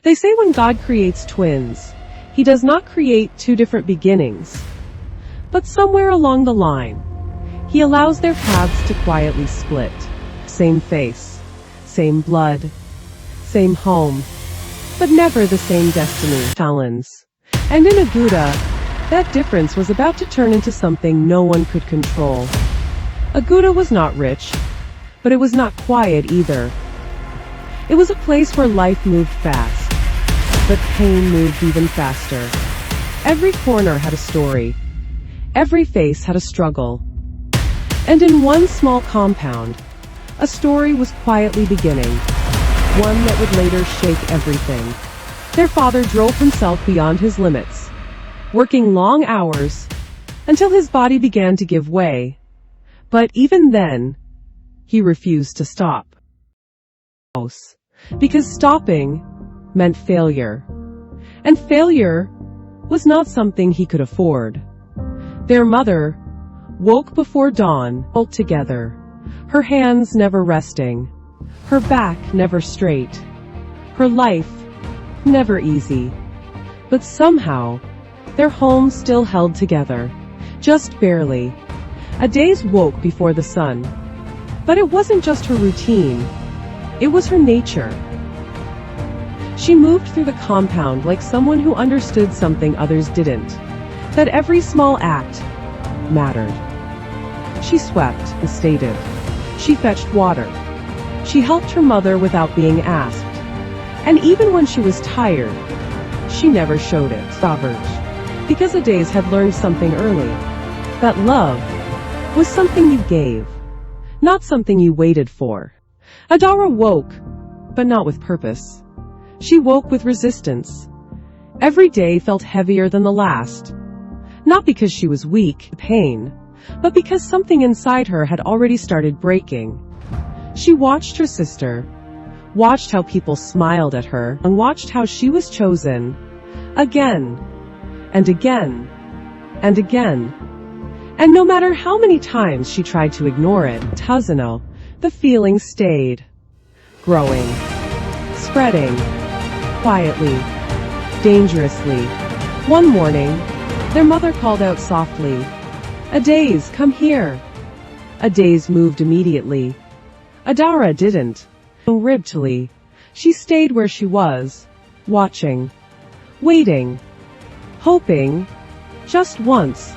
They say when God creates twins, He does not create two different beginnings. But somewhere along the line, He allows their paths to quietly split. Same face, same blood, same home, but never the same destiny. Talons. And in Aguda, that difference was about to turn into something no one could control. Aguda was not rich, but it was not quiet either. It was a place where life moved fast, but pain moved even faster. Every corner had a story. Every face had a struggle. And in one small compound, a story was quietly beginning, one that would later shake everything. Their father drove himself beyond his limits, working long hours until his body began to give way. But even then, he refused to stop. Because stopping meant failure. And failure was not something he could afford. Their mother woke before dawn, all together, her hands never resting, her back never straight, her life never easy. But somehow, their home still held together, just barely. Adaze woke before the sun. But it wasn't just her routine, it was her nature. She moved through the compound like someone who understood something others didn't, that every small act mattered. She swept and stated. She fetched water. She helped her mother without being asked. And even when she was tired, she never showed it. Because Adaze had learned something early, that love was something you gave, not something you waited for. Adara woke, but not with purpose. She woke with resistance. Every day felt heavier than the last. Not because she was weak, pain, but because something inside her had already started breaking. She watched her sister, watched how people smiled at her, and watched how she was chosen again, and again, and again. And no matter how many times she tried to ignore it, Tazano, the feeling stayed, growing, spreading, quietly, dangerously. One morning, their mother called out softly, "Adaze, come here." Adaze moved immediately. Adara didn't. Ribtily, she stayed where she was, watching, waiting, hoping, just once,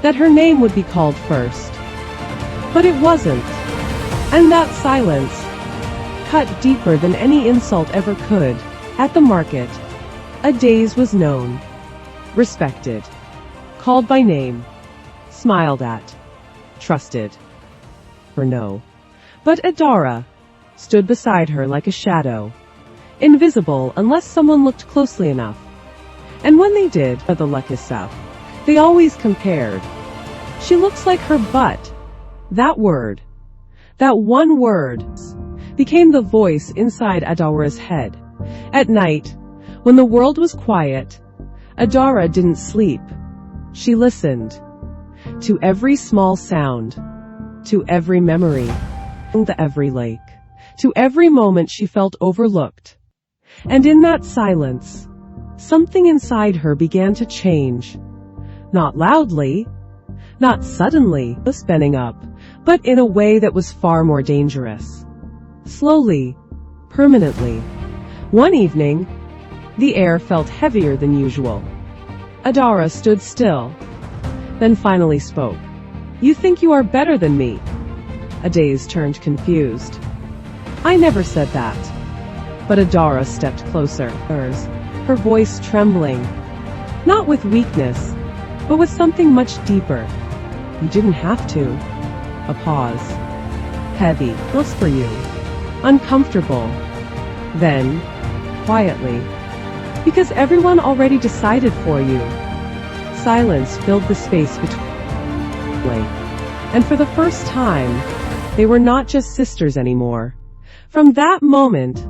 that her name would be called first. But it wasn't. And that silence cut deeper than any insult ever could. At the market, Adaze was known, respected, called by name, smiled at, trusted. Or no. But Adara stood beside her like a shadow, invisible unless someone looked closely enough. And when they did, the luck is up, they always compared. She looks like her butt. That word, that one word, became the voice inside Adara's head. At night, when the world was quiet, Adara didn't sleep. She listened to every small sound, to every memory, to every lake, to every moment she felt overlooked. And in that silence, something inside her began to change. Not loudly, not suddenly, spinning up, but in a way that was far more dangerous. Slowly, permanently. One evening, the air felt heavier than usual. Adara stood still, then finally spoke. "You think you are better than me?" Adaze turned confused. "I never said that." But Adara stepped closer, her voice trembling, not with weakness, but with something much deeper. "You didn't have to." A pause. Heavy, just for you. Uncomfortable. Then, quietly, "Because everyone already decided for you." Silence filled the space between. And for the first time, they were not just sisters anymore. From that moment,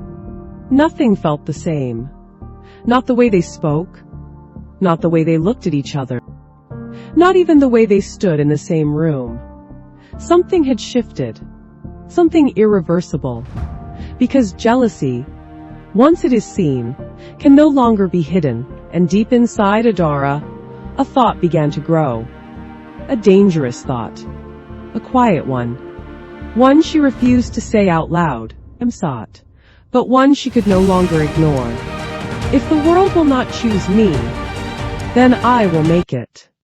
nothing felt the same. Not the way they spoke, not the way they looked at each other, not even the way they stood in the same room. Something had shifted, something irreversible, because jealousy once it is seen, can no longer be hidden, and deep inside Adara, a thought began to grow. A dangerous thought. A quiet one. One she refused to say out loud, "I'm sought," but one she could no longer ignore. If the world will not choose me, then I will make it.